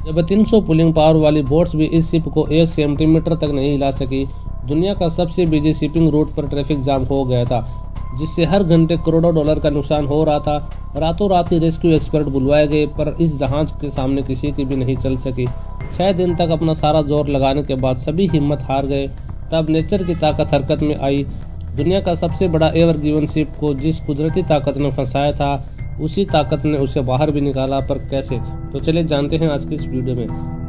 जब 300 pulling power वाली boats भी इस शिप को 1 सेंटीमीटर तक नहीं हिला सकी। दुनिया का सबसे बिजी शिपिंग रूट पर ट्रैफिक जाम हो गया था, जिससे हर घंटे करोड़ों डॉलर का नुकसान हो रहा था। रातों रात ही रेस्क्यू एक्सपर्ट बुलवाए गए, पर इस जहाज के सामने किसी की भी नहीं चल सकी। 6 दिन तक अपना सारा जोर लगाने के बाद सभी हिम्मत हार गए। तब नेचर की ताकत हरकत में आई। दुनिया का सबसे बड़ा एवर गिवन शिप को जिस कुदरती ताकत ने फंसाया था, उसी ताकत ने उसे बाहर भी निकाला। पर कैसे? तो चलिए जानते हैं आज की इस वीडियो में।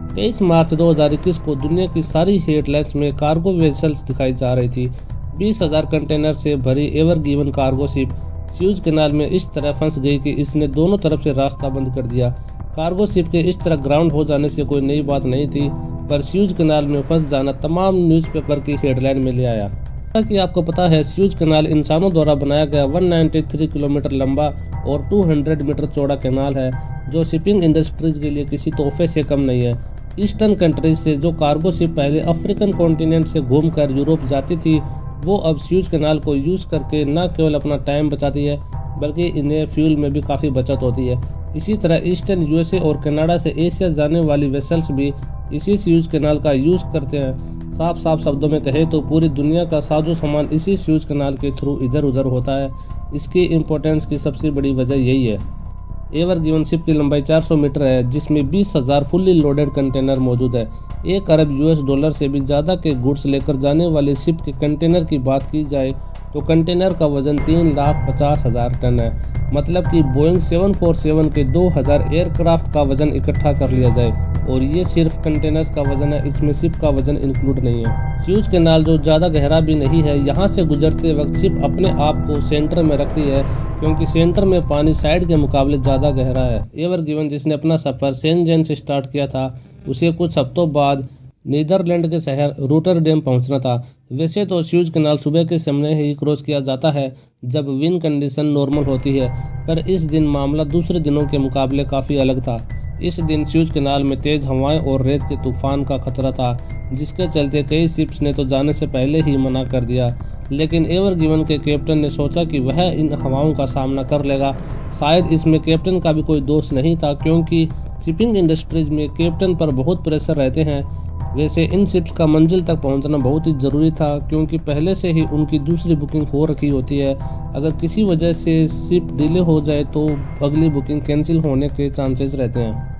23 मार्च 2021 को दुनिया की सारी हेडलाइंस में कार्गो वेसल्स दिखाई जा रही थी। 20,000 कंटेनर से भरी ever given cargo ship sues canal में इस तरह फंस गई कि इसने दोनों तरफ से रास्ता बंद कर दिया। कार्गो शिप के इस तरह ग्राउंड हो जाने से कोई नई बात नहीं थी, पर स्यूज कैनाल में फंस जाना तमाम न्यूज़पेपर की हेडलाइन में ले आया। जैसा कि आपको पता है, स्यूज कैनाल इंसानों द्वारा बनाया गया 193 किलोमीटर लंबा और 200 मीटर चौड़ा कैनाल है, जो शिपिंग इंडस्ट्रीज के लिए किसी तोहफे से कम नहीं है। ईस्टर्न कंट्रीज से जो कार्गो शिप पहले अफ्रीकन कॉन्टिनेंट से घूमकर यूरोप जाती थी, वो अब स्यूज कैनाल को यूज़ करके न केवल अपना टाइम बचाती है, बल्कि इन्हें फ्यूल में भी काफ़ी बचत होती है। इसी तरह ईस्टर्न यूएसए और कनाडा से एशिया जाने वाली वेसल्स भी इसी स्यूज कैनाल का यूज़ करते हैं। साफ शब्दों में कहे तो पूरी दुनिया का साजो सामान इसी स्यूज कैनाल के थ्रू इधर उधर होता है। इसकी इम्पोर्टेंस की सबसे बड़ी वजह यही है। एवर गिवन शिप की लंबाई 400 मीटर है, जिसमें 20,000 फुल्ली लोडेड कंटेनर मौजूद है। 1 अरब यूएस डॉलर से भी ज़्यादा के गुड्स लेकर जाने वाली शिप के कंटेनर की बात की जाए तो कंटेनर का वजन 3,50,000 टन है। मतलब कि बोइंग 747 के 2,000 एयरक्राफ्ट का वजन इकट्ठा कर लिया जाए, और ये सिर्फ कंटेनर्स का वजन है, इसमें शिप का वजन इंक्लूड नहीं है। स्यूज कैनाल जो ज़्यादा गहरा भी नहीं है, यहाँ से गुजरते वक्त शिप अपने आप को सेंटर में रखती है, क्योंकि सेंटर में पानी साइड के मुकाबले ज़्यादा गहरा है। एवर गिवन जिसने अपना सफ़र शेनज़ेन से स्टार्ट किया था, उसे कुछ हफ्तों बाद नीदरलैंड के शहर रोटरडैम पहुंचना था। वैसे तो स्यूज कैनाल सुबह के समय ही क्रॉस किया जाता है, जब विंड कंडीशन नॉर्मल होती है, पर इस दिन मामला दूसरे दिनों के मुकाबले काफ़ी अलग था। इस दिन स्यूज कैनाल में तेज़ हवाएं और रेत के तूफान का खतरा था, जिसके चलते कई शिप्स ने तो जाने से पहले ही मना कर दिया। लेकिन एवर गिवन के कैप्टन ने सोचा कि वह इन हवाओं का सामना कर लेगा। शायद इसमें कैप्टन का भी कोई दोष नहीं था, क्योंकि शिपिंग इंडस्ट्रीज में कैप्टन पर बहुत प्रेशर रहते हैं। वैसे इन शिप्स का मंजिल तक पहुंचना बहुत ही ज़रूरी था, क्योंकि पहले से ही उनकी दूसरी बुकिंग हो रखी होती है। अगर किसी वजह से शिप डिले हो जाए तो अगली बुकिंग कैंसिल होने के चांसेस रहते हैं।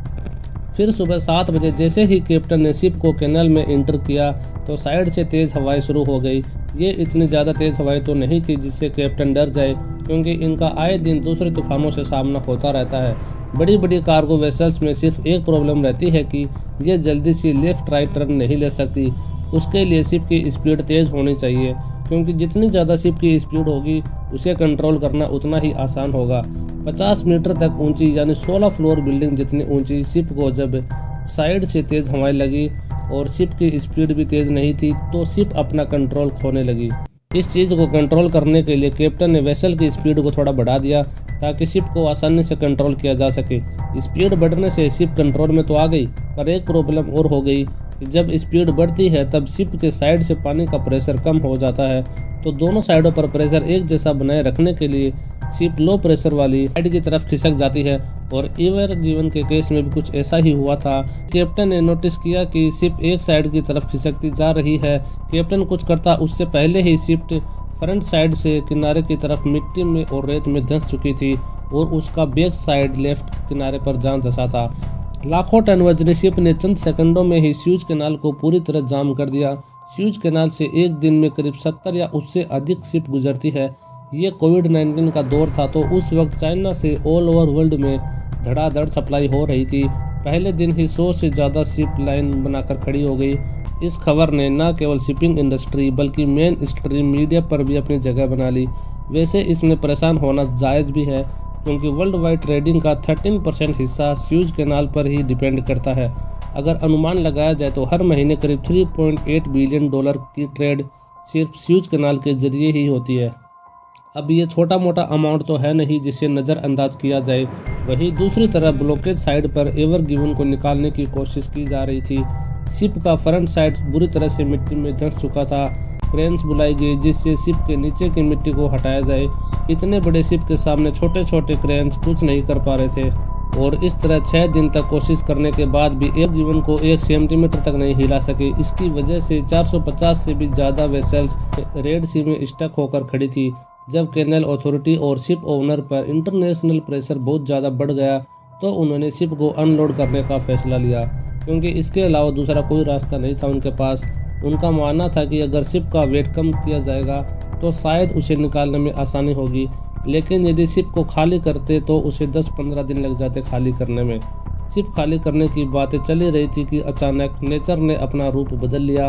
फिर सुबह 7 बजे जैसे ही कैप्टन ने शिप को कैनाल में एंटर किया तो साइड से तेज़ हवाएं शुरू हो गई। ये इतनी ज़्यादा तेज़ हवाएं तो नहीं थी जिससे कैप्टन डर जाए, क्योंकि इनका आए दिन दूसरे तूफानों से सामना होता रहता है। बड़ी बड़ी कार्गो वेसल्स में सिर्फ एक प्रॉब्लम रहती है कि ये जल्दी से लेफ़्ट राइट टर्न नहीं ले सकती। उसके लिए शिप की स्पीड तेज़ होनी चाहिए, क्योंकि जितनी ज़्यादा शिप की स्पीड होगी, उसे कंट्रोल करना उतना ही आसान होगा। 50 मीटर तक ऊंची यानी 16 फ्लोर बिल्डिंग जितनी ऊंची शिप को जब साइड से तेज़ हवाएं लगी और शिप की स्पीड भी तेज़ नहीं थी, तो शिप अपना कंट्रोल खोने लगी। इस चीज़ को कंट्रोल करने के लिए कैप्टन ने वेसल की स्पीड को थोड़ा बढ़ा दिया, ताकि शिप को आसानी से कंट्रोल किया जा सके। स्पीड बढ़ने से शिप कंट्रोल में तो आ गई, पर एक प्रॉब्लम और हो गई कि जब स्पीड बढ़ती है तब शिप के साइड से पानी का प्रेशर कम हो जाता है, तो दोनों साइडों पर प्रेशर एक जैसा बनाए रखने के लिए शिप लो प्रेशर वाली साइड की तरफ खिसक जाती है। और एवर गिवन के केस में भी कुछ ऐसा ही हुआ था। कैप्टन ने नोटिस किया कि शिप एक साइड की तरफ खिसकती जा रही है। कैप्टन कुछ करता उससे पहले ही शिप फ्रंट साइड से किनारे की तरफ मिट्टी में और रेत में धंस चुकी थी, और उसका बैक साइड लेफ्ट किनारे पर जान धंसा था। लाखों टन वजनी शिप ने चंद सेकंडों में ही स्यूज कैनाल को पूरी तरह जाम कर दिया। स्यूज कैनाल से एक दिन में करीब 70 या उससे अधिक शिप गुजरती है। ये कोविड-19 का दौर था, तो उस वक्त चाइना से ऑल ओवर वर्ल्ड में धड़ाधड़ सप्लाई हो रही थी। पहले दिन ही 100 से ज़्यादा शिप लाइन बनाकर खड़ी हो गई। इस खबर ने न केवल शिपिंग इंडस्ट्री बल्कि मेन स्ट्रीम मीडिया पर भी अपनी जगह बना ली। वैसे इसमें परेशान होना जायज़ भी है, क्योंकि वर्ल्ड वाइड ट्रेडिंग का 13% हिस्सा स्यूज कैनाल पर ही डिपेंड करता है। अगर अनुमान लगाया जाए तो हर महीने करीब 3.8 बिलियन डॉलर की ट्रेड सिर्फ स्यूज कैनाल के जरिए ही होती है। अब ये छोटा मोटा अमाउंट तो है नहीं जिसे नज़रअंदाज किया जाए। वहीं दूसरी तरफ ब्लॉकेज साइड पर एवर गिवन को निकालने की कोशिश की जा रही थी। शिप का फ्रंट साइड बुरी तरह से मिट्टी में धंस चुका था। क्रेन्स बुलाई गई जिससे शिप के नीचे की मिट्टी को हटाया जाए। इतने बड़े शिप के सामने छोटे छोटे क्रेन्स कुछ नहीं कर पा रहे थे। और इस तरह 6 दिन तक कोशिश करने के बाद भी एवर गिवन को 1 सेंटीमीटर तक नहीं हिला सके। इसकी वजह से 450 से भी ज़्यादा वेसल्स रेड सी में स्टक होकर खड़ी थी। जब कैनल अथॉरिटी और शिप ओनर पर इंटरनेशनल प्रेशर बहुत ज़्यादा बढ़ गया तो उन्होंने शिप को अनलोड करने का फैसला लिया, क्योंकि इसके अलावा दूसरा कोई रास्ता नहीं था उनके पास। उनका मानना था कि अगर शिप का वेट कम किया जाएगा तो शायद उसे निकालने में आसानी होगी, लेकिन यदि शिप को खाली करते तो उसे 10-15 दिन लग जाते खाली करने में। शिप खाली करने की बातें चली रही थी कि अचानक नेचर ने अपना रूप बदल लिया।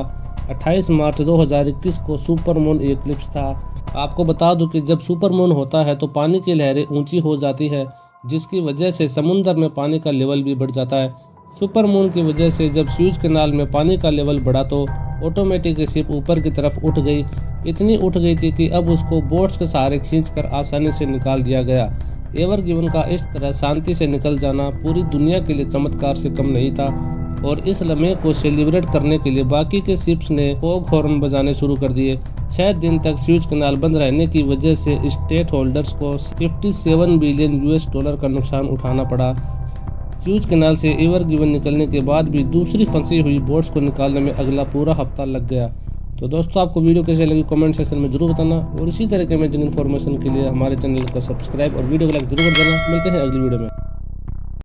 28 मार्च 2021 को सुपरमून इक्लिप्स था। आपको बता दूं कि जब सुपरमून होता है तो पानी की लहरें ऊंची हो जाती है, जिसकी वजह से समुद्र में पानी का लेवल भी बढ़ जाता है। सुपरमून की वजह से जब स्यूज कैनाल में पानी का लेवल बढ़ा तो ऑटोमेटिक शिप ऊपर की तरफ उठ गई। इतनी उठ गई थी कि अब उसको बोट्स के सहारे खींचकर आसानी से निकाल दिया गया। एवर गिवन का इस तरह शांति से निकल जाना पूरी दुनिया के लिए चमत्कार से कम नहीं था, और इस लम्हे को सेलिब्रेट करने के लिए बाकी के शिप्स ने फॉग हॉर्न बजाने शुरू कर दिए। 6 दिन तक स्यूज कैनाल बंद रहने की वजह से स्टेट होल्डर्स को 57 बिलियन US डॉलर का नुकसान उठाना पड़ा। स्यूज कैनाल से एवर गिवन निकलने के बाद भी दूसरी फंसी हुई बोट्स को निकालने में अगला पूरा हफ्ता लग गया। तो दोस्तों, आपको वीडियो कैसे लगी कमेंट सेक्शन में जरूर बताना, और इसी तरह के अमेजिंग इन्फॉर्मेशन के लिए हमारे चैनल को सब्सक्राइब और वीडियो को लाइक जरूर कर देना। मिलते हैं अगली वीडियो में।